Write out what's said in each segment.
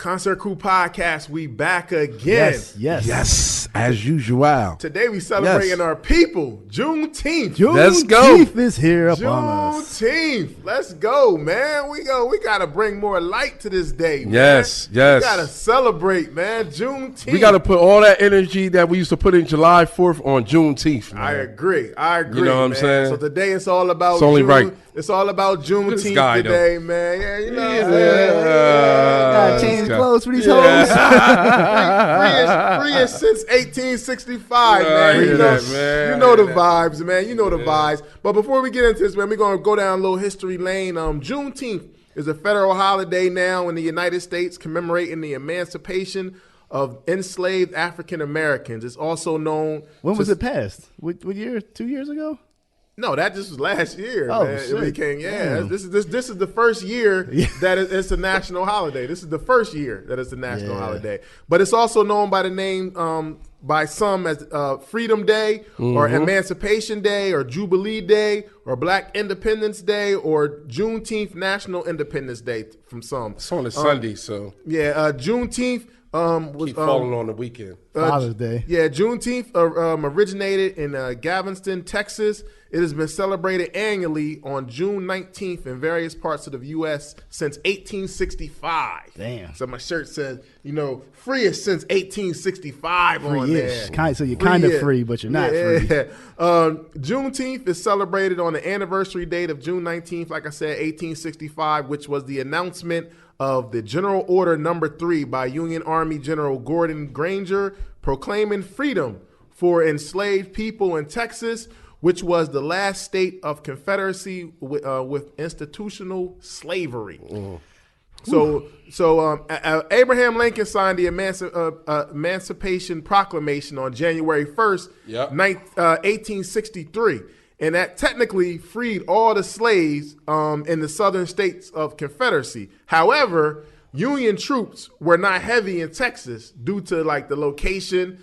Concert Crew Podcast, we back again. Yes, as usual. Today we celebrating our people, Juneteenth. Let's go. Juneteenth is here upon us. Juneteenth. Let's go, man. We got to bring more light to this day, man. Yes. We got to celebrate, man. Juneteenth. We got to put all that energy that we used to put in July 4th on Juneteenth, man. I agree. You know what I'm saying? So today it's all about It's only right. It's all about Juneteenth guy, today, man. Yeah, you know what I'm Gotta saying? change clothes for these hoes. Free is since 1865, man. You know the vibes, man. You know the vibes. But before we get into this, man, we're going to go down a little history lane. Juneteenth is a federal holiday now in the United States commemorating the emancipation of enslaved African Americans. It's also known. When was it passed? What year? 2 years ago? No, that just was last year. Oh, man. shit. It became, This is the first year that it's a national holiday. This is the first year that it's a national holiday. But it's also known by the name by some as Freedom Day or Emancipation Day or Jubilee Day or Black Independence Day or Juneteenth National Independence Day from some. It's on a Sunday, so Juneteenth was keep falling on the weekend. Father's Day. Yeah, Juneteenth originated in Galveston, Texas. It has been celebrated annually on June 19th in various parts of the U.S. since 1865. Damn. So my shirt says, freest since 1865 on there. So you're kind of free, but you're not free. Juneteenth is celebrated on the anniversary date of June 19th, like I said, 1865, which was the announcement of the General Order Number 3 by Union Army General Gordon Granger proclaiming freedom for enslaved people in Texas, which was the last state of Confederacy with institutional slavery. So Abraham Lincoln signed the Emancipation Proclamation on January 1st, 1863. And that technically freed all the slaves in the southern states of Confederacy. However, Union troops were not heavy in Texas due to the location.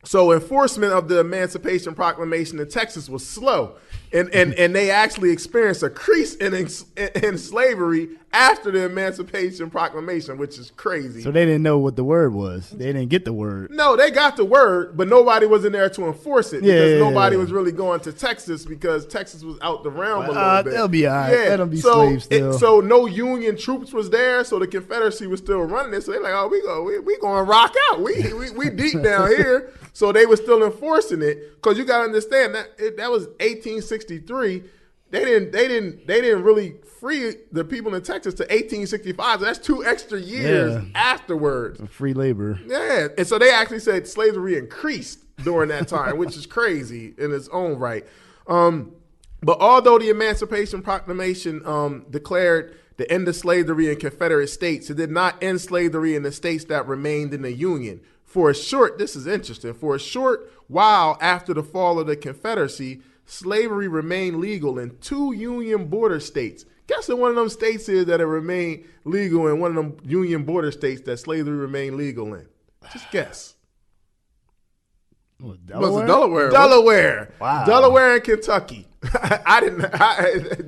So enforcement of the Emancipation Proclamation in Texas was slow. And they actually experienced a crease in slavery after the Emancipation Proclamation, which is crazy. So they didn't know what the word was. They didn't get the word. No, they got the word, but nobody was in there to enforce it because nobody was really going to Texas because Texas was out the realm a little bit. They'll be all right. Yeah. Let them be slaves still. So no Union troops was there, so the Confederacy was still running it. So they're like, we going to rock out. We deep down here. So they were still enforcing it because you got to understand that was 1863. They didn't really free the people in Texas to 1865. So that's 2 extra years afterwards. Free labor. Yeah, and so they actually said slavery increased during that time, which is crazy in its own right. But although the Emancipation Proclamation declared the end of slavery in Confederate states, it did not end slavery in the states that remained in the Union. This is interesting, for a short while after the fall of the Confederacy, slavery remained legal in 2 Union border states. Guess what one of them states is that it remained legal in one of them Union border states that slavery remained legal in? Just guess. Delaware? Delaware. Wow. Delaware and Kentucky.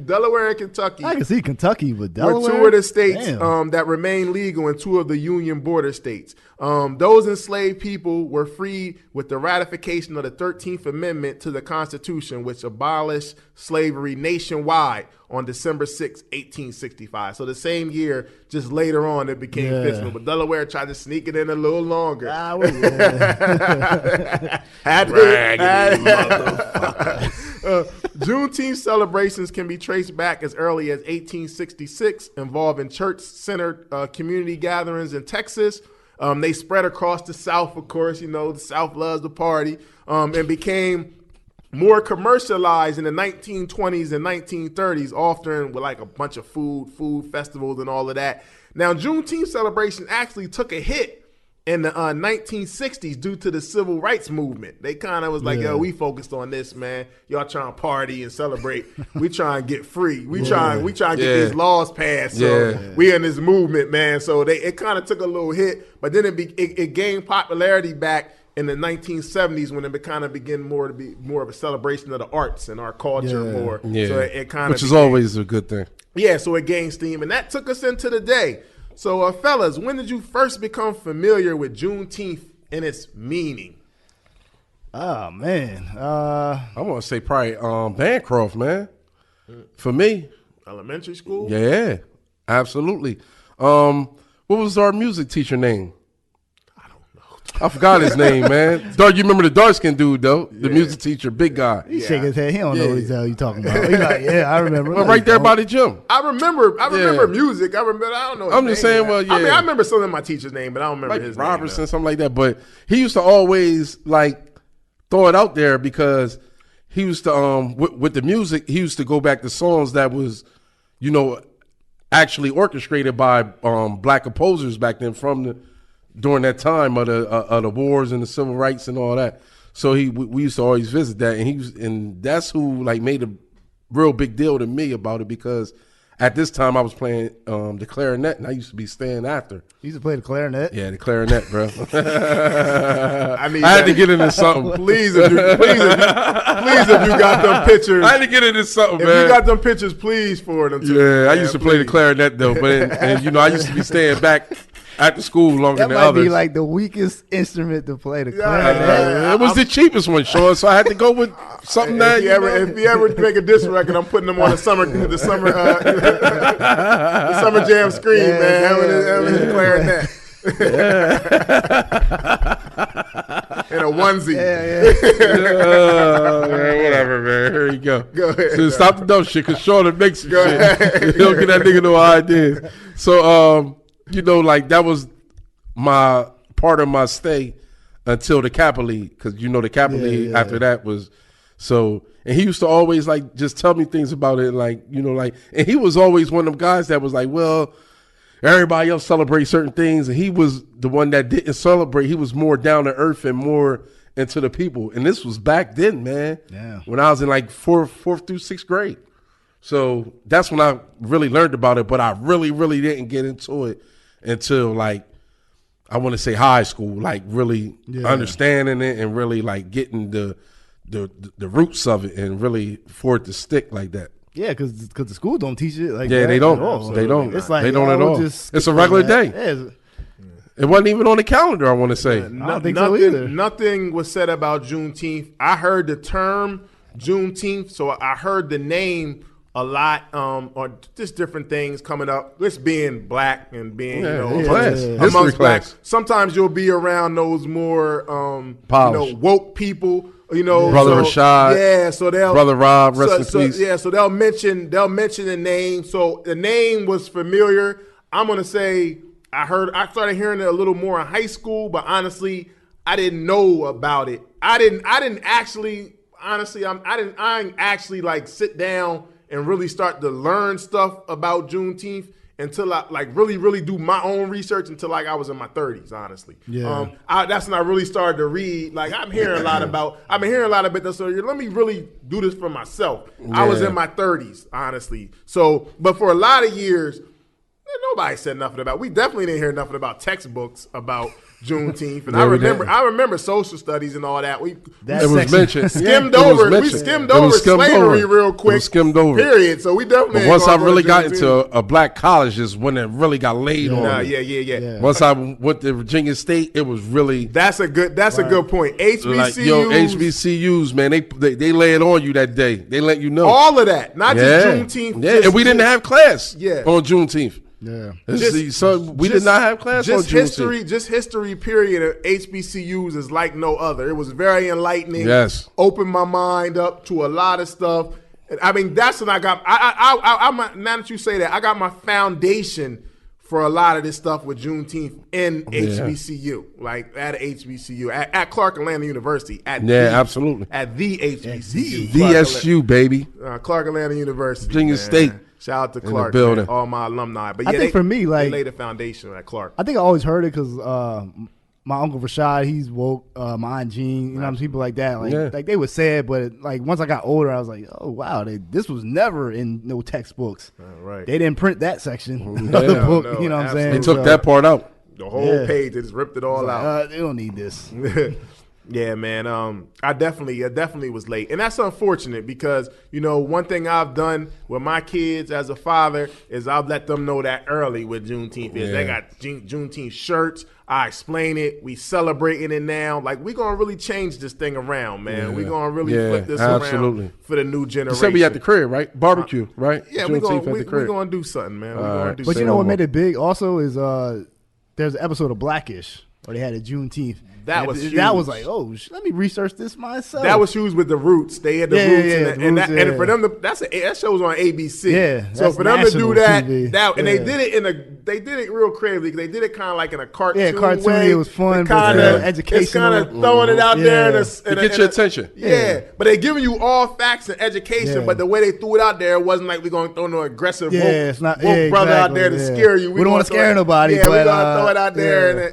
Delaware and Kentucky. I can see Kentucky, but Delaware? Were 2 of the states that remained legal in 2 of the Union border states. Those enslaved people were freed with the ratification of the 13th Amendment to the Constitution, which abolished slavery nationwide on December 6, 1865. So the same year, just later on, it became fictional. But Delaware tried to sneak it in a little longer. Juneteenth celebrations can be traced back as early as 1866, involving church-centered community gatherings in Texas. They spread across the South, of course. The South loves the party, and became more commercialized in the 1920s and 1930s, often with a bunch of food festivals and all of that. Now, Juneteenth celebration actually took a hit in the 1960s due to the civil rights movement. They kind of was like, yo, we focused on this, man. Y'all trying to party and celebrate. We trying to get free. We trying to get these laws passed. So we in this movement, man. So it kind of took a little hit, but then it gained popularity back in the 1970s when it kind of began to be more of a celebration of the arts and our culture more. Yeah. So it kind of, which is always a good thing. Yeah, so it gained steam, and that took us into the day. So, fellas, when did you first become familiar with Juneteenth and its meaning? Oh man. I want to say probably Bancroft, man. For me, Elementary school? yeah, absolutely. What was our music teacher name? I forgot his name, man. You remember the dark skinned dude though? The music teacher, big guy. He shake his head. He don't know what the hell you talking about. He like, yeah, I remember. Well, right there by the gym. I remember music. I don't know. I'm just saying, well, I mean, yeah. I remember some of my teacher's name, but I don't remember Like his Robertson, name. something like that. But he used to always like throw it out there because he used to with the music, he used to go back to songs that was, actually orchestrated by black composers back then during that time of the wars and the civil rights and all that. So we used to always visit that, and that's who like made a real big deal to me about it, because at this time I was playing the clarinet, and I used to be staying after. You used to play the clarinet? Yeah, the clarinet, bro. I had to get into something. Please, if you got them pictures. I had to get into something, If man. you got them pictures, please forward them to me. Yeah, I man, used to play the please. clarinet though, but and I used to be staying back after school longer That than might others. be like the weakest instrument to play, the Yeah, clarinet. It was the cheapest one, Sean, so I had to go with something that If you ever make a diss record, I'm putting them on the summer the summer jam screen, Yeah, man. yeah, Having his clarinet. In a onesie. man, whatever, man. Here you go. Go ahead. So stop the dumb shit, because Sean will make some Go shit. ahead. He'll get that nigga no ideas. So, like that was my part of my stay until the Kappa League, because the Kappa League after that was so. And he used to always like just tell me things about it, and he was always one of them guys that was like, well, everybody else celebrates certain things, and he was the one that didn't celebrate. He was more down to earth and more into the people. And this was back then, man. Yeah. When I was in like fourth through sixth grade. So that's when I really learned about it, but I really, really didn't get into it until like, I want to say high school, like really understanding it and really like getting the roots of it and really for it to stick like that. Yeah, because the school don't teach it like Yeah, that they don't. at all. They don't. It's like They don't at all. just It's a skip regular over that. day. Yeah, it's- It wasn't even on the calendar, I want to say. I don't think so either. Nothing was said about Juneteenth. I heard the term Juneteenth, so I heard the name a lot, or just different things coming up. This being black and being, class. History amongst black. class. Sometimes you'll be around those more, Polished. woke people. Brother Rashad, yeah. So they'll Brother Rob, rest in peace. Yeah, so they'll mention the name. So the name was familiar. I'm gonna say I started hearing it a little more in high school, but honestly, I didn't know about it. I didn't actually like sit down and really start to learn stuff about Juneteenth until I like really do my own research until like I was in my 30s, honestly. Yeah. That's when I really started to read. Like I've been hearing a lot about this. So let me really do this for myself. I was in my 30s, honestly. So, but for a lot of years, nobody said nothing about. We definitely didn't hear nothing about textbooks about Juneteenth. And Yeah, I remember social studies and all that. It was mentioned. Skimmed It was over. We mentioned. skimmed It over was skimmed slavery over. real It quick. was skimmed over. Period. So we definitely. But ain't once I gonna go really to got Juneteenth. into a black college is when it really got laid on. Yeah. Once I went to Virginia State, it was really That's a good point. HBCUs, like, HBCUs, man, they lay it on you that day. They let you know. all of that, not just Juneteenth. Yeah, and we didn't have class Yeah. on Juneteenth. Yeah. We did not have class on Juneteenth. Just history, period, of HBCUs is like no other. It was very enlightening. Yes. Opened my mind up to a lot of stuff. I mean, that's when I got, now that you say that, I got my foundation for a lot of this stuff with Juneteenth in HBCU, like at a HBCU, at Clark Atlanta University. Absolutely. At the HBCU. VSU, baby. Clark Atlanta University. Virginia man. State. Shout out to the Clark, building. man, all my alumni. But I think for me, like, they laid the foundation at Clark. I think I always heard it because my uncle Rashad, he's woke. My aunt Jean, you know, people like that. Like they would say it, but like once I got older, I was like, oh wow, this was never in no textbooks. Right. They didn't print that section of Yeah. the book. No, You know what I'm saying? They took that part out. The whole page, they just ripped it all out. They don't need this. Yeah, man. I definitely was late, and that's unfortunate because one thing I've done with my kids as a father is I've let them know that early what Juneteenth is. They got Juneteenth shirts. I explain it. We celebrating it now. Like we gonna really change this thing around, man. We gonna really flip this around for the new generation. You said we at the crib, right? Barbecue, right? Yeah, we gonna do something, man. But you know what made it big also is there's an episode of Blackish where they had a Juneteenth. That was like, oh, let me research this myself. That was huge with the Roots. They had the Roots, and for them, that show was on ABC. Yeah, so for them to do that, and they did it real creatively. They did it kind of like in a cartoon. Yeah, cartoon. Way. It was fun, kind of educational. It's kind of throwing it out there to get your attention. Yeah, but they giving you all facts and education. But the way they threw it out there, it wasn't like we're going to throw no aggressive woke brother out there to scare you. We don't want to scare nobody. Yeah, we're going to throw it out there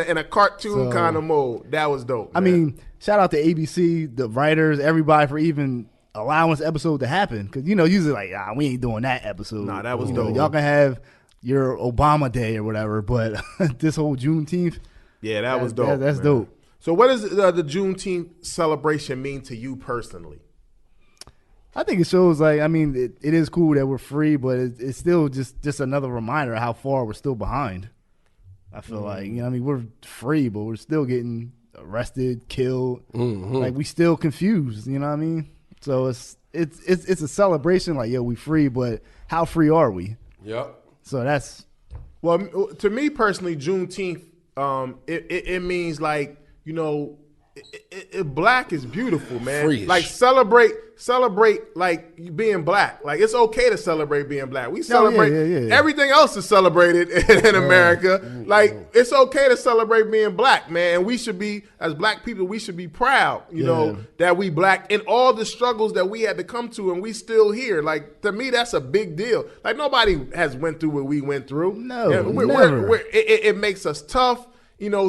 in a cartoon kind of mode. That was dope. Man. I mean, shout out to ABC, the writers, everybody for even allowing this episode to happen. Because usually like, we ain't doing that episode. Nah, that was dope. Y'all can have your Obama Day or whatever, but this whole Juneteenth, that was dope. That's dope. So, what does the Juneteenth celebration mean to you personally? I think it shows it is cool that we're free, but it's still just another reminder of how far we're still behind. I feel like we're free, but we're still getting arrested, killed. Mm-hmm. Like we still confused. You know what I mean? So it's a celebration. Like we free, but how free are we? Yep. So that's to me personally, Juneteenth. It means like black is beautiful, man. Free-ish. Like celebrate like being black. Like it's okay to celebrate being black. We celebrate everything else is celebrated in America. Like it's okay to celebrate being black, man. And we should be, as black people, we should be proud, that we black in all the struggles that we had to come to, and we still here. Like to me, that's a big deal. Like nobody has went through what we went through. No, never. It makes us tough.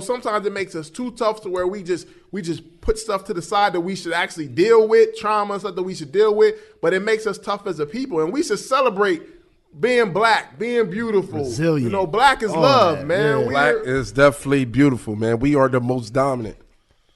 Sometimes it makes us too tough to where we just put stuff to the side that we should actually deal with, trauma and stuff that we should deal with, but it makes us tough as a people. And we should celebrate being black, being beautiful. Resilient. Black is love, man. Yeah. Black is definitely beautiful, man. We are the most dominant.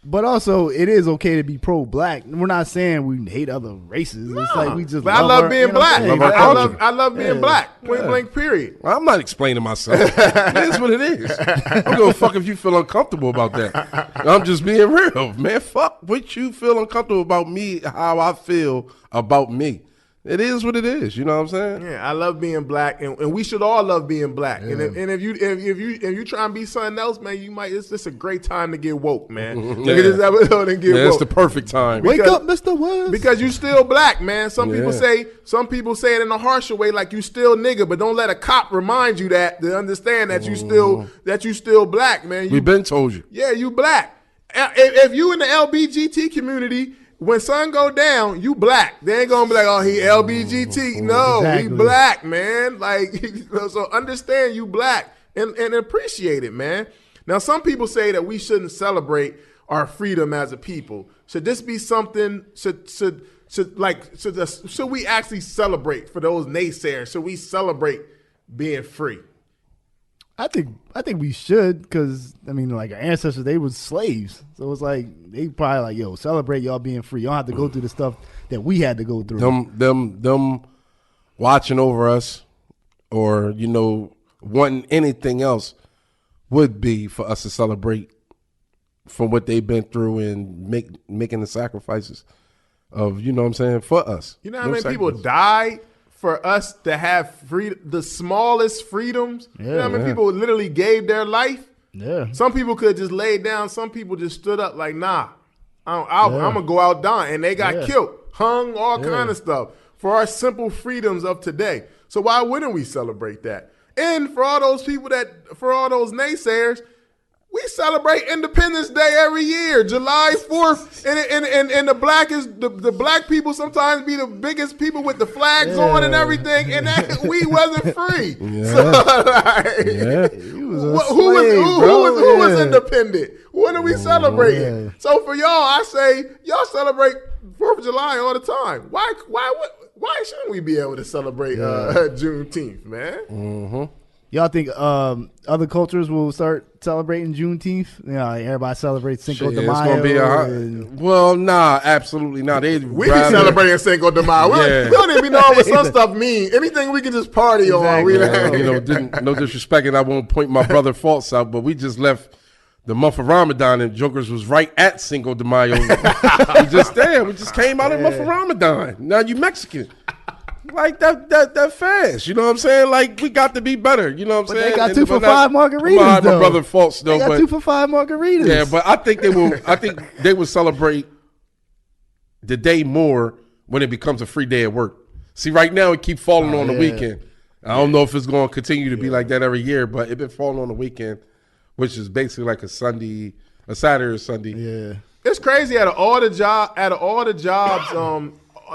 But also, it is okay to be pro-black. We're not saying we hate other races. It's like we just. But I love being black. I love being black. Point blank. Period. Well, I'm not explaining myself. It is what it is. I'm gonna fuck if you feel uncomfortable about that. I'm just being real, man. Fuck what you feel uncomfortable about me. How I feel about me. It is what it is. You know what I'm saying? Yeah, I love being black, and we should all love being black. Yeah. And if you try and be something else, man, you might. It's just a great time to get woke, man. Look at this episode and get woke. It's the perfect time. Wake up, Mr. West. Because you still black, man. Some people say it in a harsher way, like you still nigga, but don't let a cop remind you that to understand that you still black, man. We've been told you. Yeah, you black. If you in the LBGT community. When sun go down, you black. They ain't gonna be like, oh, he LBGT. No, exactly. He black, man. Like, so understand you black and appreciate it, man. Now, some people say that we shouldn't celebrate our freedom as a people. Should this be something? Should we actually celebrate for those naysayers? Should we celebrate being free? I think we should, because like our ancestors, they was slaves, so it's like they probably like, celebrate y'all being free. You don't have to go through the stuff that we had to go through. Them watching over us, or wanting anything else, would be for us to celebrate from what they've been through and making the sacrifices of for us. You know how many people died for us to have the smallest freedoms? Yeah, you know how many people literally gave their life? Yeah. Some people could just lay down. Some people just stood up like, nah, I'm going to go out dying. And they got killed, hung, all kind of stuff for our simple freedoms of today. So why wouldn't we celebrate that? And for all those people for all those naysayers, we celebrate Independence Day every year, July 4th, and the black people sometimes be the biggest people with the flags on and everything, and that we wasn't free. Yeah. So, who was independent? What are we celebrating? Yeah. So for y'all, I say y'all celebrate 4th of July all the time. Why shouldn't we be able to celebrate Juneteenth, man? Mm-hmm. Y'all think other cultures will start celebrating Juneteenth? You know, like everybody celebrates Cinco de Mayo. It's gonna be well, nah, absolutely not. We be celebrating Cinco de Mayo. We don't even know what some stuff mean. Anything we can just party on. We no disrespect, and I won't point my brother faults out, but we just left the month of Ramadan, and Jokers was right at Cinco de Mayo. We just came out of the month of Ramadan. Now you Mexican. Like that fast, you know what I'm saying? Like we got to be better, you know what I'm saying? They got 2 for $5 margaritas. My brother faults though, they got 2 for $5 margaritas. Yeah, but I think they will. I think they will celebrate the day more when it becomes a free day at work. See, right now it keeps falling on the weekend. I don't know if it's going to continue to be like that every year, but it been falling on the weekend, which is basically like a Saturday or Sunday. Yeah, it's crazy. Out of all the jobs,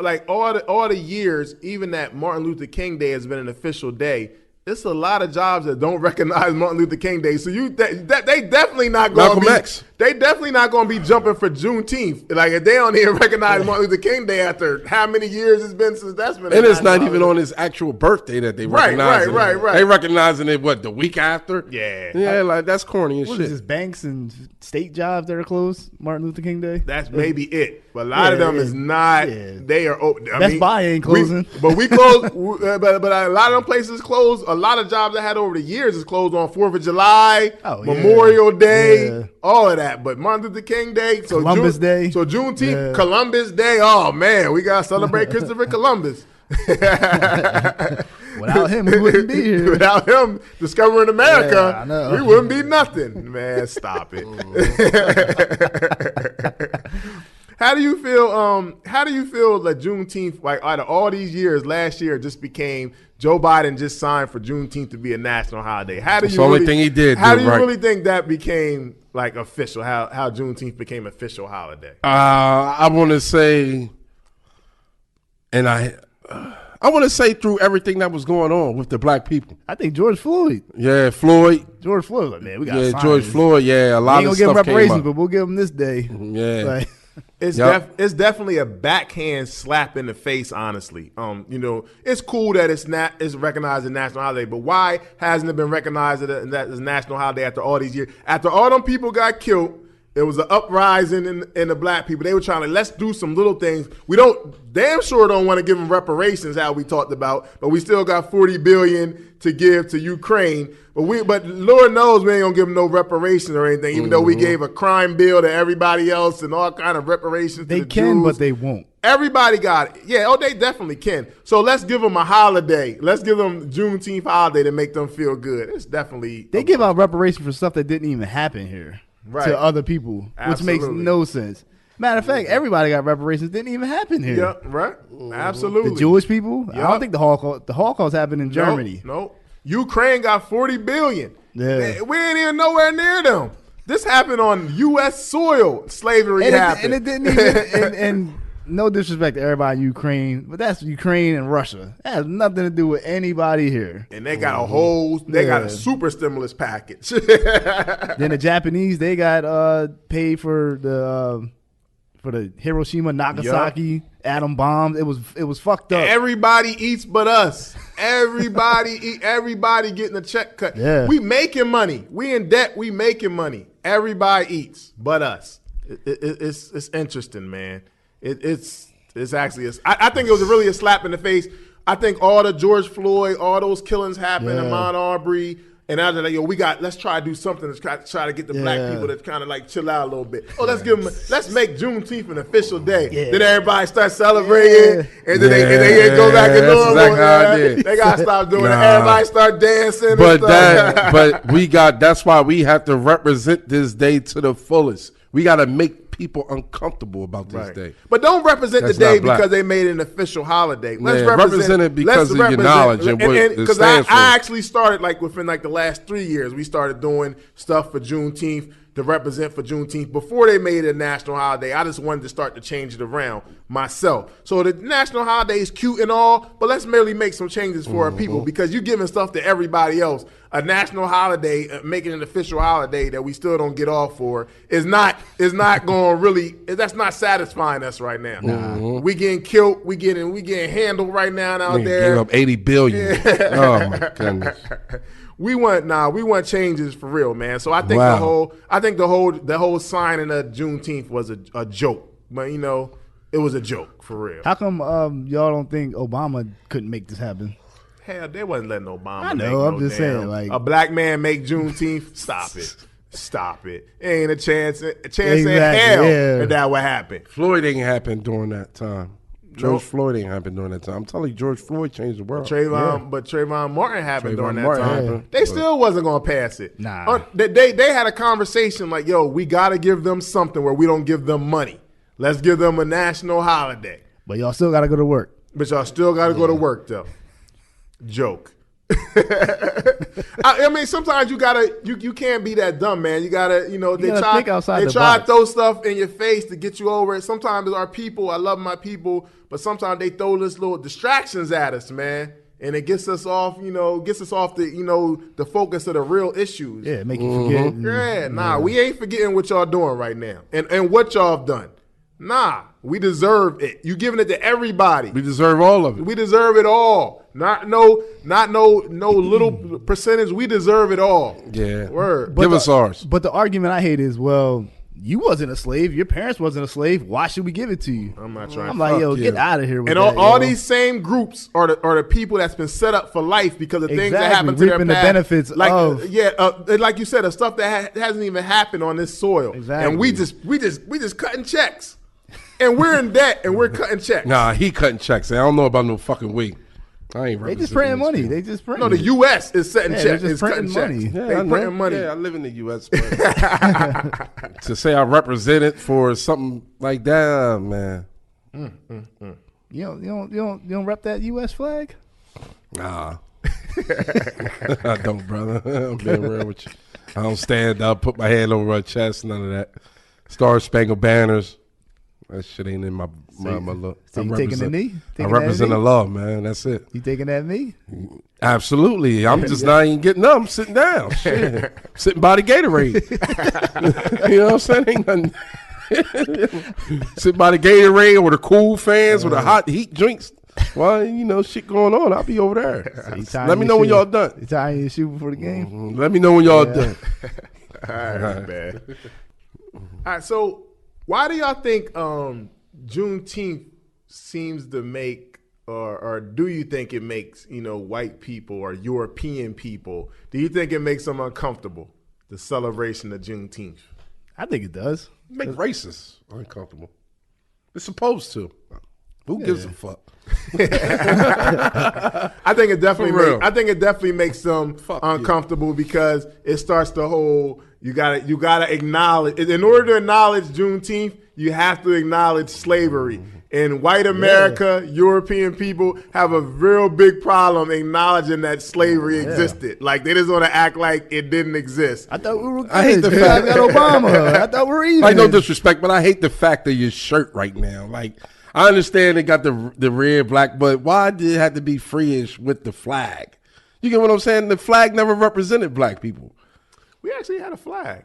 like all the years, even that Martin Luther King Day has been an official day. It's a lot of jobs that don't recognize Martin Luther King Day. So they definitely not going to be. They definitely not going to be jumping for Juneteenth. Like if they don't even recognize Martin Luther King Day after how many years it's been since that's been. And it's not even on his actual birthday that they recognize it. Right. They recognizing it the week after? Yeah. Like that's corny and shit. What is this, banks and state jobs that are closed Martin Luther King Day? That's maybe it. But a lot of them is not. Yeah. They are open. Best Buy ain't closing. We close. but a lot of them places closed. A lot of jobs I had over the years is closed on 4th of July, Memorial Day, all of that. But Martin Luther King Day, Columbus Day. So Juneteenth, Columbus Day. Oh man, we gotta celebrate Christopher Columbus. Without him, we wouldn't be here. Without him discovering America, we wouldn't be nothing. Man, stop it. How do you feel? How do you feel that Juneteenth, like out of all these years, last year just became Joe Biden just signed for Juneteenth to be a national holiday? How do you? That's the only thing he did. How do you really think that became like official? How Juneteenth became official holiday? I want to say, and I want to say through everything that was going on with the black people. I think George Floyd. Yeah, Floyd. George Floyd, like, man, we got. Yeah, George Floyd. Yeah, a lot of stuff came up. We ain't gonna give him reparations, but we'll give him this day. Yeah. Like, it's definitely a backhand slap in the face, honestly. It's cool that it's recognized as a national holiday, but why hasn't it been recognized as a national holiday after all these years? After all them people got killed, there was an uprising in the black people. They were trying to, let's do some little things. We damn sure don't want to give them reparations, how we talked about, but we still got $40 billion to give to Ukraine. But Lord knows we ain't gonna give them no reparations or anything, even though we gave a crime bill to everybody else and all kind of reparations to the can, Jews. But they won't. Everybody got it. Yeah, they definitely can. So let's give them a holiday. Let's give them Juneteenth holiday to make them feel good. It's definitely. They give out reparations for stuff that didn't even happen here to other people, which makes no sense. Matter of fact, everybody got reparations. Didn't even happen here. Yeah, right. Absolutely. The Jewish people. Yep. I don't think the Holocaust happened in Germany. No. Ukraine got $40 billion. Yeah. We ain't even nowhere near them. This happened on U.S. soil. Slavery happened. And it didn't even. and no disrespect to everybody in Ukraine, but that's Ukraine and Russia. That has nothing to do with anybody here. And they got got a super stimulus package. Then the Japanese, they got paid for the Hiroshima, Nagasaki, atom bombs. It was fucked up. Everybody eats but us. Everybody getting a check cut. Yeah. We making money. We in debt. We making money. Everybody eats but us. It's interesting, man. It's actually I think it was really a slap in the face. I think all the George Floyd, all those killings happened in Mount Aubrey. And I was like, let's try to do something to try to get the black people to kind of like chill out a little bit. Oh, let's make Juneteenth an official day. Yeah. Then everybody start celebrating, and then they go back and normal. They gotta stop doing it. Everybody start dancing. But that's why we have to represent this day to the fullest. We got to make people uncomfortable about this day. But don't represent the day because they made it an official holiday. Let's represent it because of your knowledge and what it stands for. I actually started within the last 3 years, we started doing stuff for Juneteenth to represent for Juneteenth before they made it a national holiday. I just wanted to start to change it around. myself. So the national holiday is cute and all, but let's merely make some changes for our people, because you're giving stuff to everybody else. A national holiday, making an official holiday that we still don't get off for is not going really. That's not satisfying us right now. We getting killed. We getting handled right now out there. Gave up $80 billion. Oh my goodness. We want changes for real, man. So I think the whole signing of Juneteenth was a joke, but it was a joke for real. How come y'all don't think Obama couldn't make this happen? Hell, they wasn't letting Obama. I know. I'm just saying, like, a black man make Juneteenth. Stop it. Ain't a chance in hell that would happen. Floyd ain't happened during that time. George Floyd ain't happened during that time. I'm telling you, George Floyd changed the world. But Trayvon Martin happened during that time. Happened. They still wasn't gonna pass it. Nah. They had a conversation like, yo, we gotta give them something where we don't give them money. Let's give them a national holiday. But y'all still gotta go to work. But y'all still gotta go to work though. Joke. I mean, sometimes you can't be that dumb, man. You gotta, they try to throw stuff in your face to get you over it. Sometimes our people, I love my people, but sometimes they throw this little distractions at us, man, and it gets us off, the focus of the real issues. Yeah, make you forget. We ain't forgetting what y'all doing right now, and what y'all have done. We deserve it. You giving it to everybody. We deserve all of it. We deserve it all. Not no little percentage. We deserve it all. Yeah. Word. Give us ours. But the argument I hate is, well, you wasn't a slave. Your parents wasn't a slave. Why should we give it to you? I'm not trying. I'm like, yo, get out of here with and that. all these same groups are the people that's been set up for life because of things that happen to their past. The benefits like of like you said, the stuff that hasn't even happened on this soil. Exactly. And we just cutting checks. And we're in debt, and we're cutting checks. Nah, he cutting checks. I don't know about no fucking week. I ain't. They just printing money. They just printing. No, the U.S. is setting checks. It's printing cutting money. checks. Yeah, they printing money. Yeah, I live in the U.S. To say I represented for something like that, man. You don't rep that U.S. flag? Nah, I don't, brother. I'm being real with you. I don't stand up, put my hand over my chest, none of that. Star Spangled Banners. That shit ain't in my look. So you taking the knee? I represent the love, man. That's it. You taking that knee? Absolutely. I'm just not even getting up. I'm sitting down. Shit. Sitting by the Gatorade. You know what I'm saying? Ain't nothing. Sitting by the Gatorade or the cool fans or the hot heat drinks. Well, shit going on. I'll be over there. So let me know when y'all done. You tying your shoe before the game? Let me know when y'all done. All right, man. All right, so why do y'all think Juneteenth seems to make, or do you think it makes, white people or European people, do you think it makes them uncomfortable, the celebration of Juneteenth? I think it does. Make racists uncomfortable. It's supposed to. Who gives a fuck? I think it definitely makes them uncomfortable because it starts the whole you gotta acknowledge. In order to acknowledge Juneteenth, you have to acknowledge slavery. And white America, European people have a real big problem acknowledging that slavery existed. Like, they just want to act like it didn't exist. I thought we were good. I hate the fact that Obama. I thought we were even. Like, no disrespect, but I hate the fact of your shirt right now. Like, I understand it got the red, black, but why did it have to be freeish with the flag? You get what I'm saying? The flag never represented black people. We actually had a flag.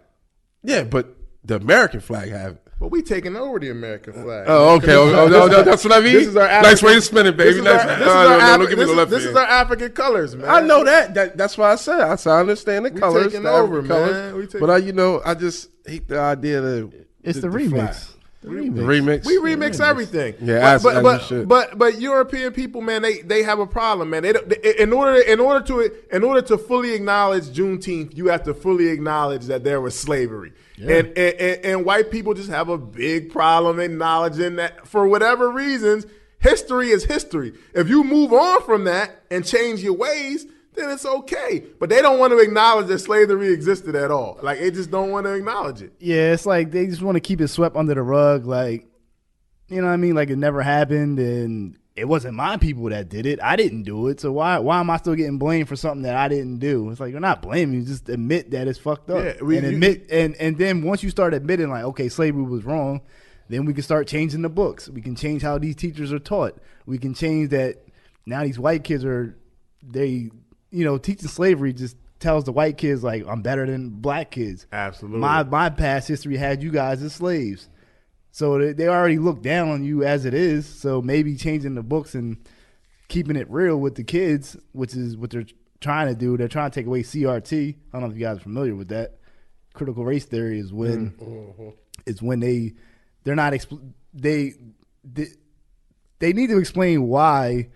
Yeah, but the American flag have it. But we taking over the American flag. Oh, okay. That's what I mean? This is our nice way to spin it, baby. This is our African colors, man. I know that. That's why I said. I understand the colors. We taking over, man. But I just hate the idea that it's the remix. The remix. We remix everything. Yeah, but European people, man, they have a problem, man. In order to fully acknowledge Juneteenth, you have to fully acknowledge that there was slavery. Yeah. And white people just have a big problem acknowledging that for whatever reasons, history is history. If you move on from that and change your ways, then it's okay. But they don't want to acknowledge that slavery existed at all. Like, they just don't want to acknowledge it. Yeah, it's like they just want to keep it swept under the rug. Like, you know what I mean? Like, it never happened, and it wasn't my people that did it. I didn't do it. So why am I still getting blamed for something that I didn't do? It's like, you're not blaming. You just admit that it's fucked up. Yeah, and then once you start admitting, like, okay, slavery was wrong, Then we can start changing the books. We can change how these teachers are taught. We can change that now these white kids teaching slavery just tells the white kids, like, I'm better than black kids. Absolutely. My past history had you guys as slaves. So they already look down on you as it is. So maybe changing the books and keeping it real with the kids, which is what they're trying to do. They're trying to take away CRT. I don't know if you guys are familiar with that. Critical race theory is when they're not they need to explain why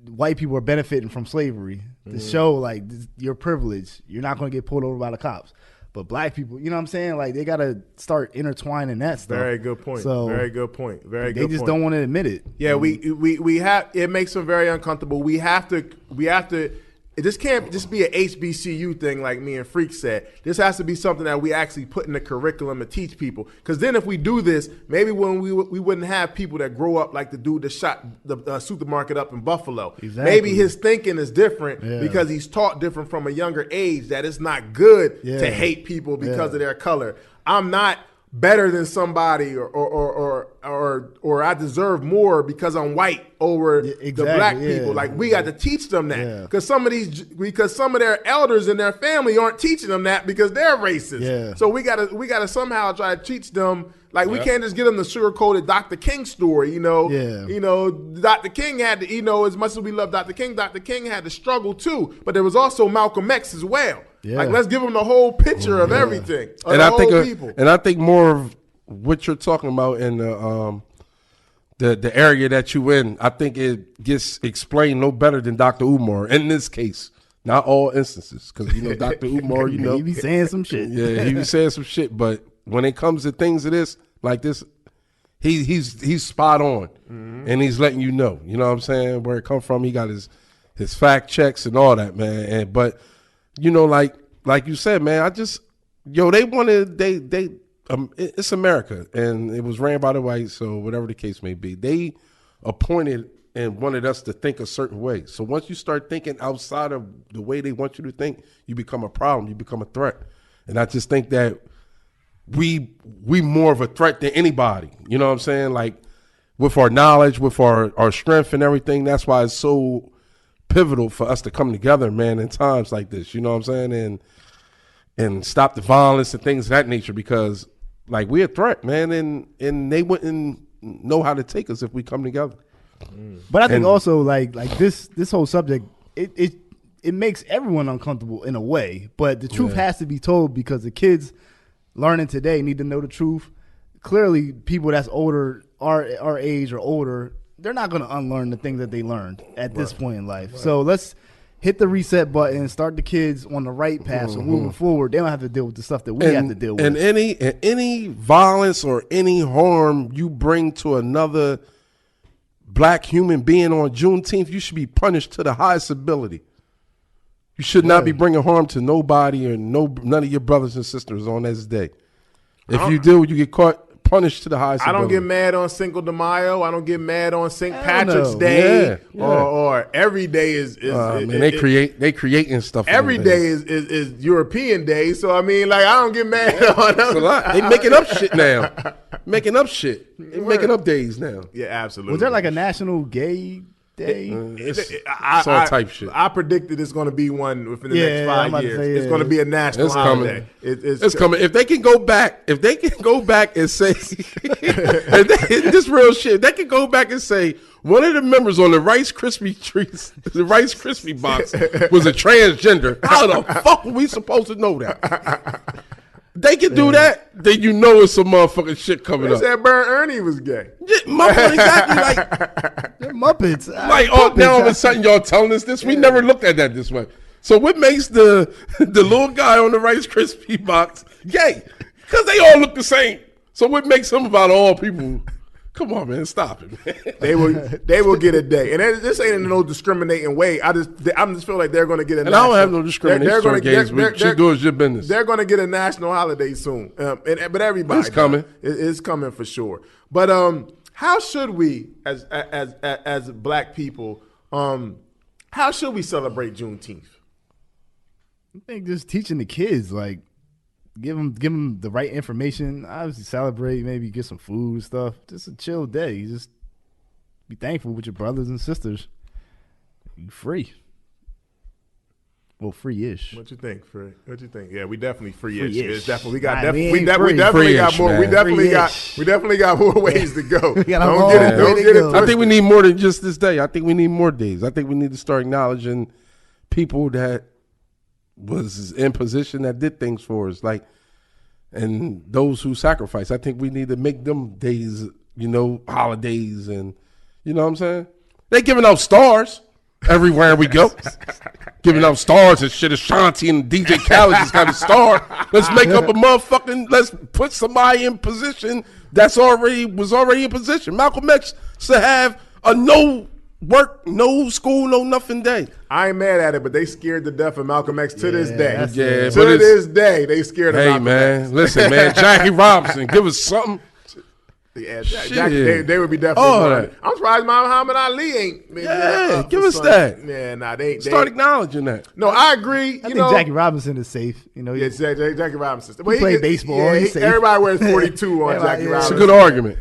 white people are benefiting from slavery to show like your privilege. You're not going to get pulled over by the cops. But black people, you know what I'm saying? Like, they got to start intertwining that stuff. Very good point. So very good point. Very good point. They just don't want to admit it. Yeah, we have, it makes them very uncomfortable. We have to, this can't just be an HBCU thing like me and Freak said. This has to be something that we actually put in the curriculum and teach people. Because then if we do this, maybe when we wouldn't have people that grow up like the dude that shot the supermarket up in Buffalo. Exactly. Maybe his thinking is different because he's taught different from a younger age, that it's not good to hate people because of their color. I'm not better than somebody or I deserve more because I'm white over the black people. Like, we got to teach them that because some of their elders in their family aren't teaching them that because they're racist. Yeah. So we gotta somehow try to teach them. Like, we can't just give them the sugar-coated Dr. King story, You know, Dr. King had to, as much as we love Dr. King had to struggle too. But there was also Malcolm X as well. Yeah. Like, let's give them the whole picture of everything. And I think more of what you're talking about in the area that you in, I think it gets explained no better than Dr. Umar in this case. Not all instances, because Dr. Umar, he be saying some shit. Yeah, he be saying some shit. But when it comes to things of this, like this, he's spot on, and he's letting you know. You know what I'm saying? Where it come from, he got his fact checks and all that, man. But like you said, man, they wanted it's America, and it was ran by the whites, so whatever the case may be, they appointed and wanted us to think a certain way. So once you start thinking outside of the way they want you to think, you become a problem, you become a threat. And I just think that we more of a threat than anybody. You know what I'm saying? Like, with our knowledge, with our strength and everything, that's why it's so pivotal for us to come together, man, in times like this. You know what I'm saying? And stop the violence and things of that nature, because like, we're a threat, man, and they wouldn't know how to take us if we come together. But I think also like this whole subject, it makes everyone uncomfortable in a way. But the truth has to be told, because the kids learning today need to know the truth. Clearly, people that's older, our age or older, they're not going to unlearn the things that they learned at this point in life. Right. So let's hit the reset button and start the kids on the right path. So moving forward, they don't have to deal with the stuff that we have to deal with. And any violence or any harm you bring to another black human being on Juneteenth, you should be punished to the highest ability. You should not be bringing harm to nobody or none of your brothers and sisters on this day. If you do, you get caught, punished to the highest ability. I don't get mad on Cinco de Mayo. I don't get mad on St. Patrick's Day. Or every day is they creating stuff. Every day is European Day. So I mean, like, I don't get mad on them. It's a lot. They making up shit now. Making up shit. They making up days now. Yeah, absolutely. Was there like a national gay day? It's all type shit. I predicted it's going to be one within the next 5 years. It's going to be a national holiday. It's coming. If they can go back and say, this real shit, they can go back and say one of the members on the Rice Krispie treats, the Rice Krispie box, was a transgender. How the fuck are we supposed to know that? They can do that, then you know it's some motherfucking shit coming up. They said Burn Ernie was gay. Yeah, Muppet, exactly. Like, they're Muppets. Like, now all of a sudden y'all telling us this? We never looked at that this way. So what makes the little guy on the Rice Krispie box gay? Because they all look the same. So what makes him about all people? Come on, man, stop it, man. They will get a day, and this ain't in no discriminating way. I just feel like they're going to get a. And I don't have no discrimination against what you do is your business. They're going to get a national holiday soon, but everybody, it's coming. It's coming for sure. But how should we, as black people, how should we celebrate Juneteenth? I think just teaching the kids, like, Give them the right information. Obviously, celebrate. Maybe get some food and stuff. Just a chill day. Just be thankful with your brothers and sisters. You free. Well, free-ish. What you think, Free? What you think? Yeah, we definitely free-ish. Free-ish. It's definitely We definitely got more. We definitely got more ways to go. Don't get it. I think we need more than just this day. I think we need more days. I think we need to start acknowledging people that was in position that did things for us, like, and those who sacrificed. I think we need to make them days, holidays, and you know what I'm saying? They giving out stars everywhere we go. Giving out stars and shit. Ashanti and DJ Khaled just got a star. Let's make up let's put somebody in position was already in position. Malcolm X should have a no work, no school, no nothing day. I ain't mad at it, but they scared to death of Malcolm X to this day. Yeah, to this day, they scared of Malcolm X. Listen, man, Jackie Robinson, give us something. Yeah, they would be definitely. I'm surprised Muhammad Ali ain't. Give us that. Yeah, they start acknowledging that. No, I agree. I think Jackie Robinson is safe. Jackie Robinson. He played baseball. Everybody wears 42 on Jackie Robinson. That's a good argument.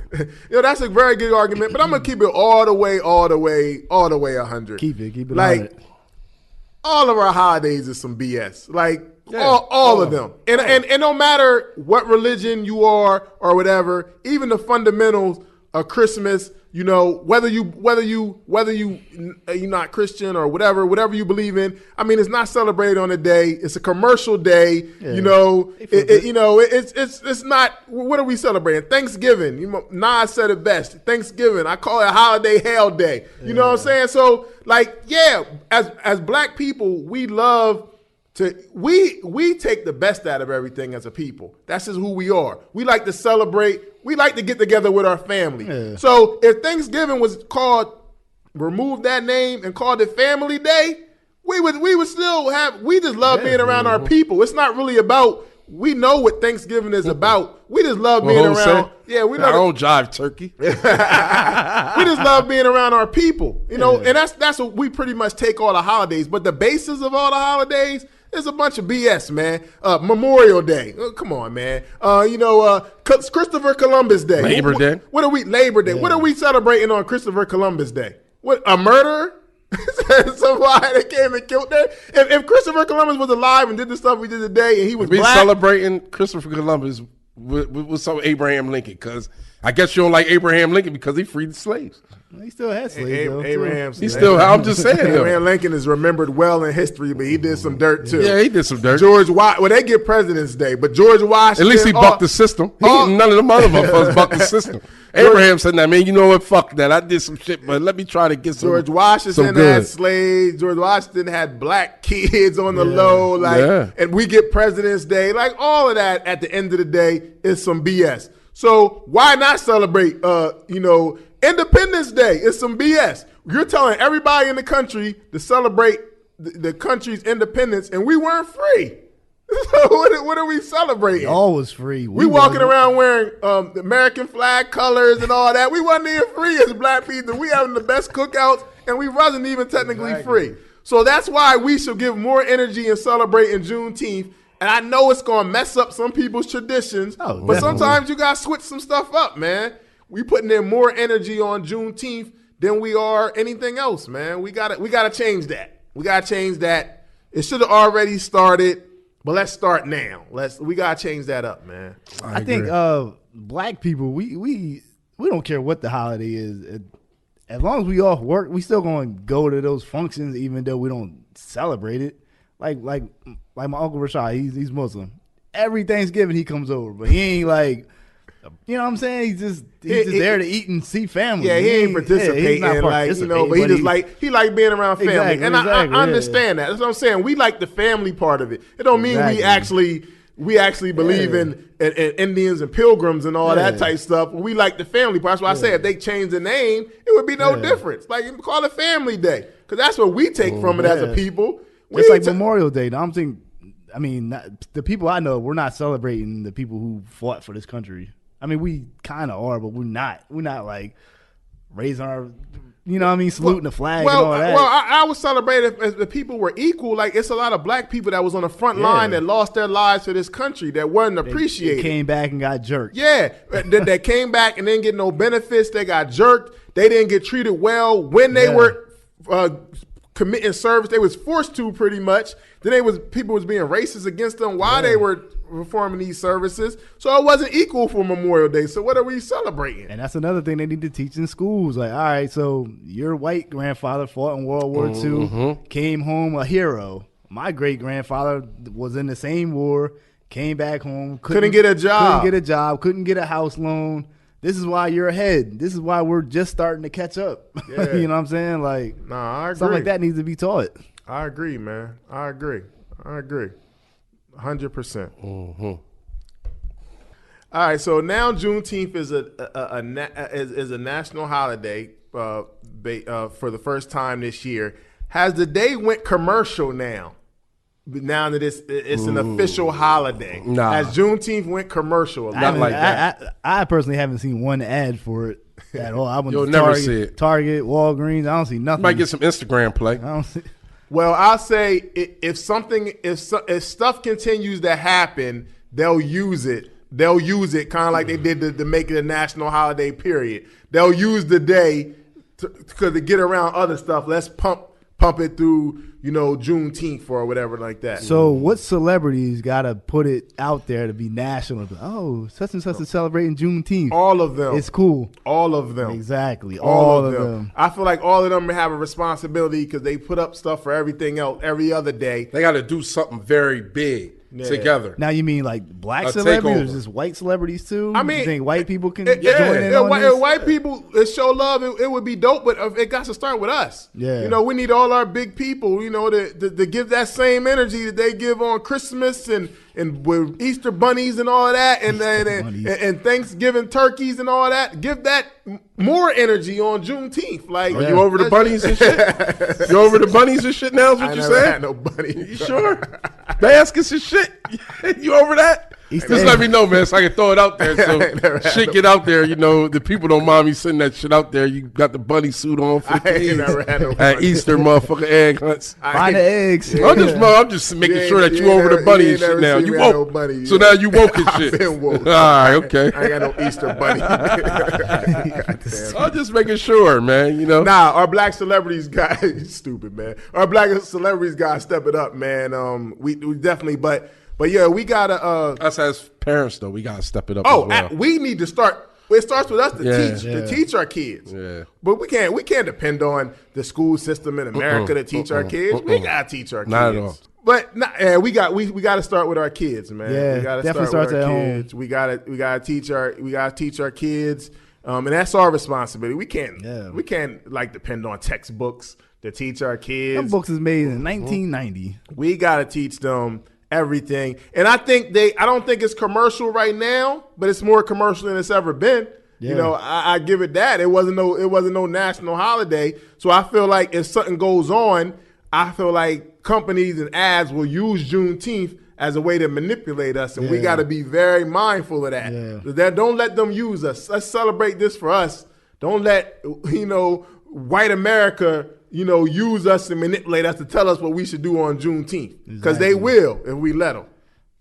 That's a very good argument. But I'm gonna keep it all the way 100. Keep it like 100. All of our holidays is some BS. Like. All of them. And no matter what religion you are or whatever, even the fundamentals of Christmas, whether you're not Christian or whatever you believe in, I mean, it's not celebrated on a day. It's a commercial day. Yeah. It's not. What are we celebrating? Thanksgiving. Nas said it best. Thanksgiving. I call it a holiday hell day. You know what I'm saying? So as black people, we love. We take the best out of everything as a people. That's just who we are. We like to celebrate. We like to get together with our family. Yeah. So if Thanksgiving was remove that name and called it Family Day, we would still have. We just love being around our people. It's not really about. We know what Thanksgiving is about. We just love being around. Yeah, we love. I don't jive turkey. We just love being around our people. And that's what we pretty much take all the holidays. But the basis of all the holidays. It's a bunch of BS, man. Memorial Day. Oh, come on, man. Christopher Columbus Day. Labor Day. Labor Day. Yeah. What are we celebrating on Christopher Columbus Day? What, a murderer? Somebody that came and killed that? If Christopher Columbus was alive and did the stuff we did today and he was black. Celebrating Christopher Columbus with some Abraham Lincoln, because I guess you don't like Abraham Lincoln because he freed the slaves. He still had slaves. I'm just saying. Abraham Lincoln is remembered well in history, but he did some dirt too. Yeah, he did some dirt. They get President's Day, but George Washington. At least he bucked the system. None of them other motherfuckers bucked the system. Abraham said, "Nah, man, you know what? Fuck that. I did some shit, but let me try to get some." George Washington had slaves. George Washington had black kids on the low. And we get President's Day. Like all of that. At the end of the day, is some BS. So why not celebrate? Independence Day is some BS. You're telling everybody in the country to celebrate the country's independence, and we weren't free. So what are we celebrating? All was free. We walking around wearing the American flag colors and all that. We wasn't even free as black people. We having the best cookouts, and we wasn't even technically free. So that's why we should give more energy in celebrating Juneteenth. And I know it's going to mess up some people's traditions, but sometimes you got to switch some stuff up, man. We putting in more energy on Juneteenth than we are anything else, man. We gotta change that. We gotta change that. It should have already started, but let's start now. We gotta change that up, man. I think black people, we don't care what the holiday is. As long as we off work, we still gonna go to those functions, even though we don't celebrate it. Like my Uncle Rashad, he's Muslim. Every Thanksgiving he comes over, but he ain't like. You know what I'm saying? He's just there to eat and see family. Yeah, he ain't participating. But he like being around family. Exactly, and I understand that. That's what I'm saying. We like the family part of it. It don't mean we actually believe in Indians and pilgrims and all that type stuff. We like the family part. That's why I say if they change the name, it would be no difference. Like call it Family Day, because that's what we take from it as a people. It's like Memorial Day. Now I'm thinking. I mean, the people I know, we're not celebrating the people who fought for this country. I mean, we kind of are, but we're not. We're not like raising our, you know what I mean, saluting the flag and all that. Well, I would celebrate if the people were equal. Like, it's a lot of black people that was on the front line that lost their lives for this country that wasn't appreciated. They came back and got jerked. Yeah, that came back and didn't get no benefits. They got jerked. They didn't get treated well when they were committing service. They was forced to, pretty much. Then people was being racist against them while they were performing these services. So it wasn't equal for Memorial Day. So what are we celebrating? And that's another thing they need to teach in schools. Like, all right, so your white grandfather fought in World War II, came home a hero. My great grandfather was in the same war, came back home, couldn't get a job, couldn't get a house loan. This is why you're ahead. This is why we're just starting to catch up. Yeah. You know what I'm saying? Like, I agree. Something like that needs to be taught. I agree, man. I agree. 100%. Mm-hmm. All right, so now Juneteenth is a national holiday for the first time this year. Has the day went commercial now? Now that it's an official holiday, as Juneteenth went commercial, not like that. I personally haven't seen one ad for it at all. I went You'll to never see it. Target, Walgreens. I don't see nothing. Might get some Instagram play. I don't see. Well, I'll say if stuff continues to happen, they'll use it. They'll use it kind of like they did to make it a national holiday. Period. They'll use the day to get around other stuff. Let's pump it through, Juneteenth or whatever like that. So what celebrities got to put it out there to be national? Oh, such and such is celebrating Juneteenth. All of them. It's cool. All of them. Exactly. All of them. I feel like all of them have a responsibility because they put up stuff for everything else every other day. They got to do something very big together. Now you mean like black celebrities or just white celebrities too? I mean, you think white people can join in on this? White people show love. It would be dope, but it got to start with us. Yeah, we need all our big people, to give that same energy that they give on Christmas and with Easter bunnies and all of that, and Thanksgiving turkeys and all that. Give that more energy on Juneteenth. Like, are you over the bunnies and shit? You over the bunnies and shit now? Is what you saying? Had no bunnies. You sure? Baskets and shit. You over that? Just let me know, man, so I can throw it out there. So shit get out there. The people don't mind me sending that shit out there. You got the bunny suit on for the kids. At Easter motherfucking egg hunts. Find the eggs. I'm just making sure that you over the bunny and shit now. You woke. No so now you woke and shit. Been woke. All right, okay. I ain't got no Easter bunny. I'm just making sure, man. Nah, our black celebrities got stupid, man. Our black celebrities got to step it up, man. We definitely, but yeah, we gotta. Us as parents, though, we gotta step it up. as well. We need to start. It starts with us to teach our kids. Yeah. But we can't depend on the school system in America to teach our kids. We gotta teach our kids. Not at all. But we got to start with our kids, man. Yeah, we gotta definitely start starts with at our home. kids. We gotta teach our kids, and that's our responsibility. We can't depend on textbooks to teach our kids. Them books is made in 1990. We gotta teach them everything, and I don't think it's commercial right now, but it's more commercial than it's ever been. Yeah. I give it that. It wasn't no national holiday, so I feel like if something goes on, I feel like companies and ads will use Juneteenth as a way to manipulate us, and we got to be very mindful of that. Yeah. Don't let them use us. Let's celebrate this for us. Don't let white America use us and manipulate us to tell us what we should do on Juneteenth, because they will if we let them.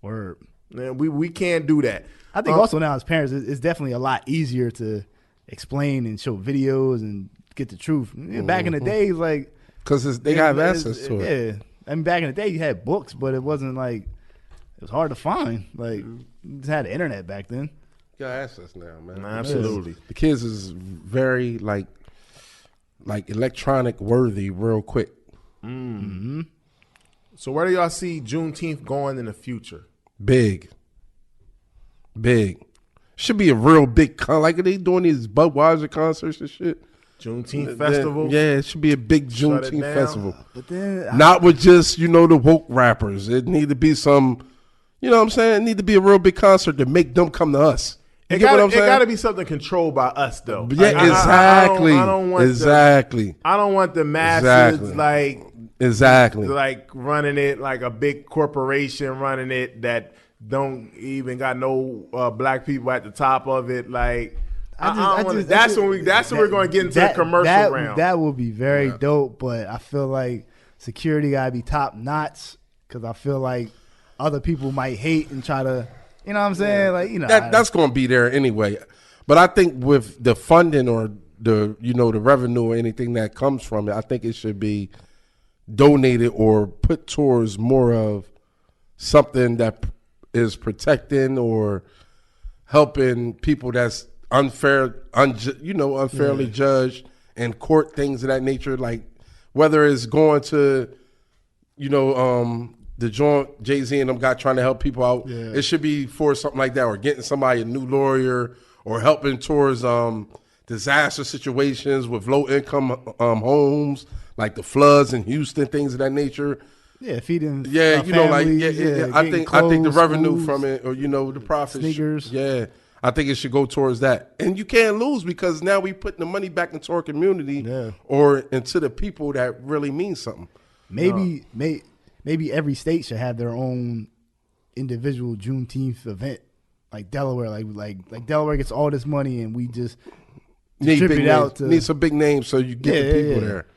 Word. And we can't do that. I think also now as parents, it's definitely a lot easier to explain and show videos and get the truth. Back in the days, like, because they have access to it. Yeah, I mean, back in the day, you had books, but it wasn't like it was hard to find. Like, you just had the internet back then. You got access now, man. Absolutely. The kids is very like electronic worthy real quick. Mm-hmm. So where do y'all see Juneteenth going in the future? Big. Should be a real big like they doing these Budweiser concerts and shit. Juneteenth festival. Yeah, it should be a big Juneteenth festival. But then not with just the woke rappers. It need to be some, what I'm saying. It need to be a real big concert to make them come to us. It got to be something controlled by us, though. Yeah, exactly. I don't want I don't want the masses like running it, like a big corporation running it that don't even got no black people at the top of it. Like, That's when we're going to get into the commercial round. That would be very dope, but I feel like security got to be top notch because I feel like other people might hate and try to, you know what I'm saying? Like, you know, that's going to be there anyway. But I think with the funding or the revenue or anything that comes from it, I think it should be donated or put towards more of something that is protecting or helping people that's unfairly judged in court, things of that nature. Like whether it's going to, the joint Jay-Z and them got trying to help people out. Yeah. It should be for something like that, or getting somebody a new lawyer, or helping towards disaster situations with low income homes, like the floods in Houston, things of that nature. Yeah, feeding. Yeah, families, I think the revenue from it, or the profits. Sneakers. Yeah, I think it should go towards that. And you can't lose because now we putting the money back into our community or into the people that really mean something. Maybe every state should have their own individual Juneteenth event, like Delaware. Like Delaware gets all this money, and we just distribute it out. Need some big names so you get the people there.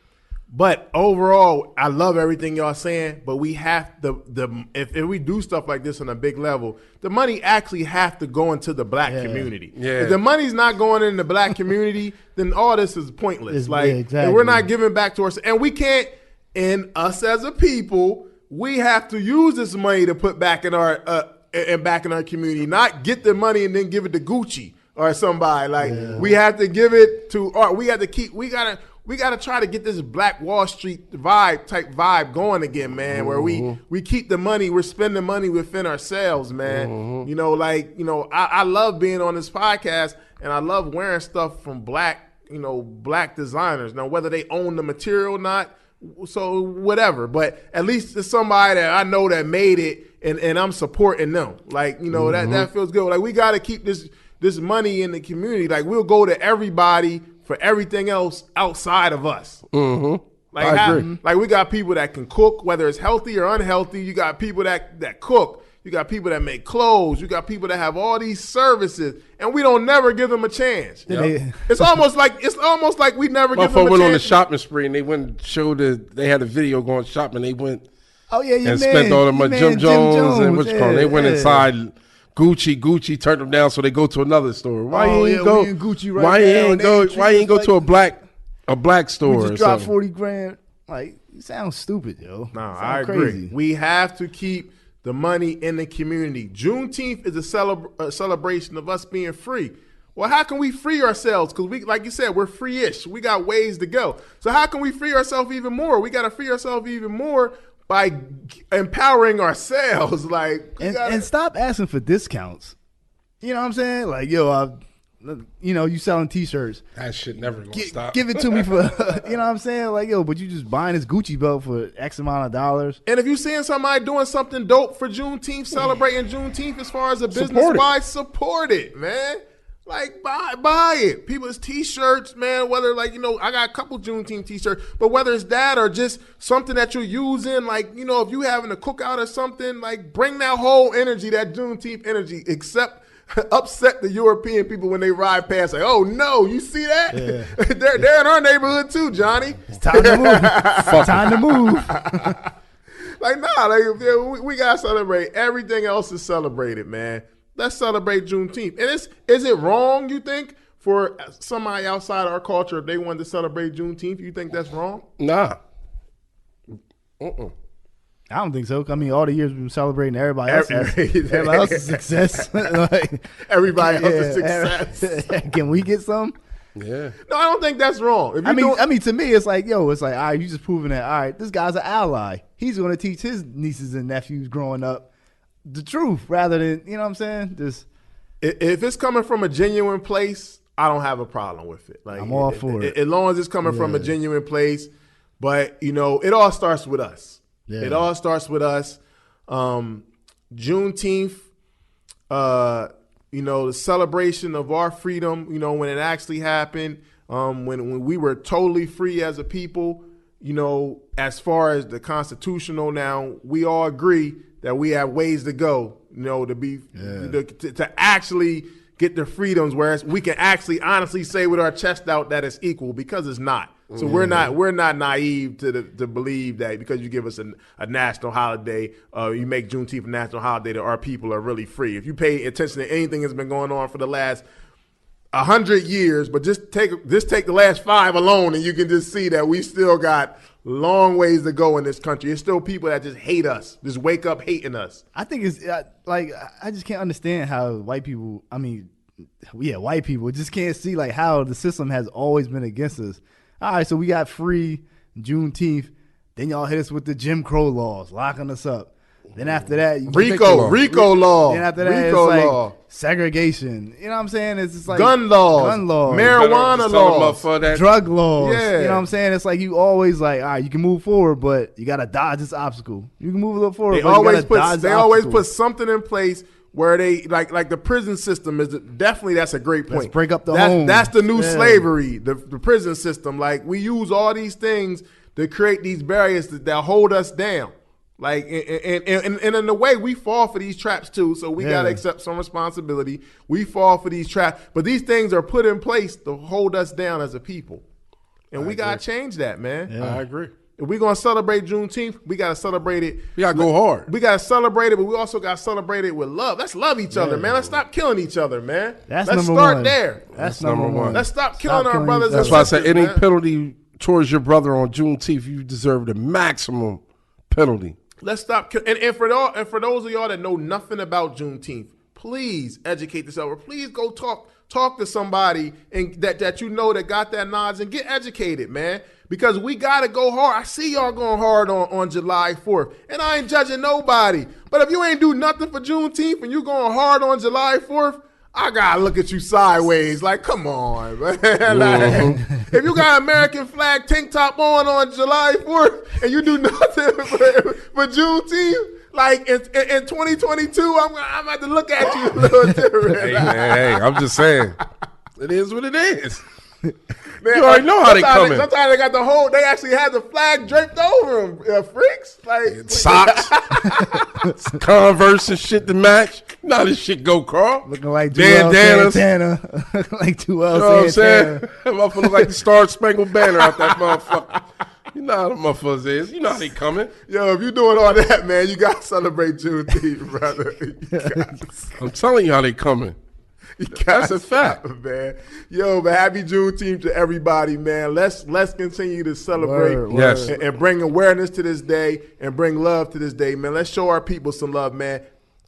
But overall, I love everything y'all saying. But we have if we do stuff like this on a big level, the money actually have to go into the black community. Yeah. If the money's not going in the black community, then all this is pointless. Exactly. And we're not giving back to us, and we can't. And us as a people, we have to use this money to put back in our community, not get the money and then give it to Gucci or somebody. We have to give it to art. We gotta try to get this Black Wall Street vibe going again, man. Where we keep the money, we're spending money within ourselves, man. I love being on this podcast, and I love wearing stuff from black designers. Now, whether they own the material or not, so whatever, but at least it's somebody that I know that made it, and I'm supporting them. That feels good. Like, we got to keep this money in the community. Like, we'll go to everybody for everything else outside of us. I agree. Like, we got people that can cook, whether it's healthy or unhealthy. You got people that cook. You got people that make clothes. You got people that have all these services, and we don't never give them a chance. Yep. It's almost like we never give them a chance. Went on the shopping spree, and they went and showed they had a video going shopping. They went spent all the Jim Jones and they went inside Gucci turned them down, so they go to another store. Why you ain't go to a black store? We just dropped 40 grand. Like, you sound stupid, yo. No, I agree. Crazy. We have to keep the money in the community. Juneteenth is a celebration of us being free. Well, how can we free ourselves? Because we, like you said, we're free-ish. We got ways to go. So how can we free ourselves even more? We got to free ourselves even more by empowering ourselves. And stop asking for discounts. You know what I'm saying? Like, you selling T-shirts. That shit never gonna stop. Give it to me for, you know what I'm saying? Like, but you just buying this Gucci belt for X amount of dollars. And if you seeing somebody doing something dope for Juneteenth, celebrating Juneteenth as far as a business-wise, support it, man. Like, buy it. People's T-shirts, man, whether, I got a couple Juneteenth T-shirts, but whether it's that or just something that you're using, if you having a cookout or something, bring that whole energy, that Juneteenth energy, upset the European people when they ride past. Like, oh no, you see that? Yeah. they're in our neighborhood too, Johnny. It's time to move. Time to move. We gotta celebrate. Everything else is celebrated, man. Let's celebrate Juneteenth. And is it wrong, you think, for somebody outside our culture if they wanted to celebrate Juneteenth? You think that's wrong? Nah. I don't think so. I mean, all the years we've been celebrating everybody else's success. Everybody else's success. Can we get some? Yeah. No, I don't think that's wrong. I mean, to me, it's like, all right, you just proving that, all right, this guy's an ally. He's going to teach his nieces and nephews growing up the truth rather than, you know what I'm saying? If it's coming from a genuine place, I don't have a problem with it. I'm all for it. As long as it's coming from a genuine place. But, it all starts with us. Yeah. It all starts with us. Juneteenth, the celebration of our freedom, when it actually happened, when we were totally free as a people, as far as the constitutional now, we all agree that we have ways to go, to be to actually get their freedoms, whereas we can actually honestly say with our chest out that it's equal, because it's not. So we're not naive to believe that because you give us a national holiday, you make Juneteenth a national holiday, that our people are really free. If you pay attention to anything that's been going on for the last 100 years, but just take the last 5 alone, and you can just see that we still got long ways to go in this country. There's still people that just hate us, just wake up hating us. I think it's like, I just can't understand how white people, white people just can't see like how the system has always been against us. All right, so we got free Juneteenth. Then y'all hit us with the Jim Crow laws, locking us up. Then after that, RICO law. Then after that, RICO it's law. like segregation. You know what I'm saying? It's just like gun laws, marijuana laws, drug laws. Yeah. You know what I'm saying? It's like you always like, all right, you can move forward, but you got to dodge this obstacle. You can move a little forward, They but you always got to dodge put something in place where they like the prison system is definitely, that's a great point. Let's break up the home. That's the new slavery, the prison system. Like, we use all these things to create these barriers that hold us down. Like, and in a way, we fall for these traps too. So we got to accept some responsibility. We fall for these traps, but these things are put in place to hold us down as a people, and we got to change that, man. Yeah. I agree. If we're going to celebrate Juneteenth, we got to celebrate it. We got to go hard. We got to celebrate it, but we also got to celebrate it with love. Let's love each other, man. Let's stop killing each other, man. Let's start there. That's number one. Let's stop killing our brothers and sisters. That's why I said any penalty towards your brother on Juneteenth, you deserve the maximum penalty. Let's stop. And for those of y'all that know nothing about Juneteenth, please educate yourself, or please go talk to somebody and that you know that got that knowledge, and get educated, man. Because we got to go hard. I see y'all going hard on July 4th, and I ain't judging nobody. But if you ain't do nothing for Juneteenth and you going hard on July 4th, I got to look at you sideways. Like, come on, man. Like, if you got American flag tank top on July 4th and you do nothing for Juneteenth, like in 2022, I'm going to have to look at you a little different. Hey, I'm just saying. It is what it is. Man, you already know how they coming. Sometimes they got they actually had the flag draped over them, freaks. Like socks, Converse and shit to match. Now this shit go, Carl. Looking like Santana. Like 2L You know what I'm saying? Motherfucker look like the Star Spangled Banner out that motherfucker. You know how the motherfuckers is. You know how they coming. Yo, if you doing all that, man, you got to celebrate Juneteenth, brother. I'm telling you how they coming. That's a fact, man. Yo, but happy Juneteenth to everybody, man. Let's continue to celebrate Yes. and bring awareness to this day and bring love to this day, man. Let's show our people some love, man.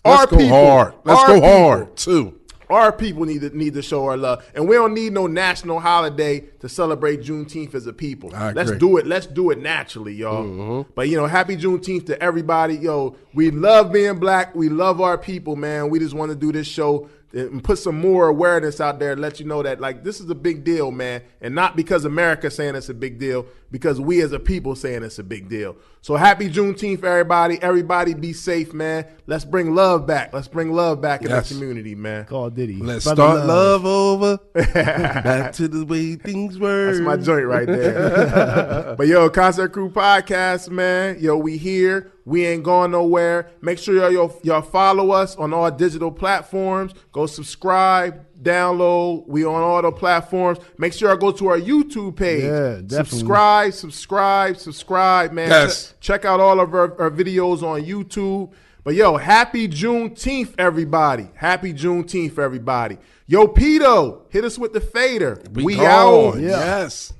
Let's go hard. Let's go hard too. Our people need to show our love, and we don't need no national holiday to celebrate Juneteenth as a people. Let's do it. Let's do it naturally, y'all. Mm-hmm. But happy Juneteenth to everybody. Yo, we love being black. We love our people, man. We just want to do this show and put some more awareness out there, let you know that, like, this is a big deal, man. And not because America's saying it's a big deal, because we as a people saying it's a big deal. So happy Juneteenth, everybody. Everybody be safe, man. Let's bring love back. Let's bring love back in the community, man. Call Diddy. Let's start love over. Back to the way things were. That's my joint right there. But yo, Concert Crew Podcast, man. Yo, we here. We ain't going nowhere. Make sure y'all follow us on all digital platforms. Go subscribe, download. We on all the platforms. Make sure I go to our YouTube page. Yeah, definitely. Subscribe, man. Yes. Check out all of our videos on YouTube. But yo, happy Juneteenth, everybody. Happy Juneteenth, everybody. Yo, Pito, hit us with the fader. We out. Yes.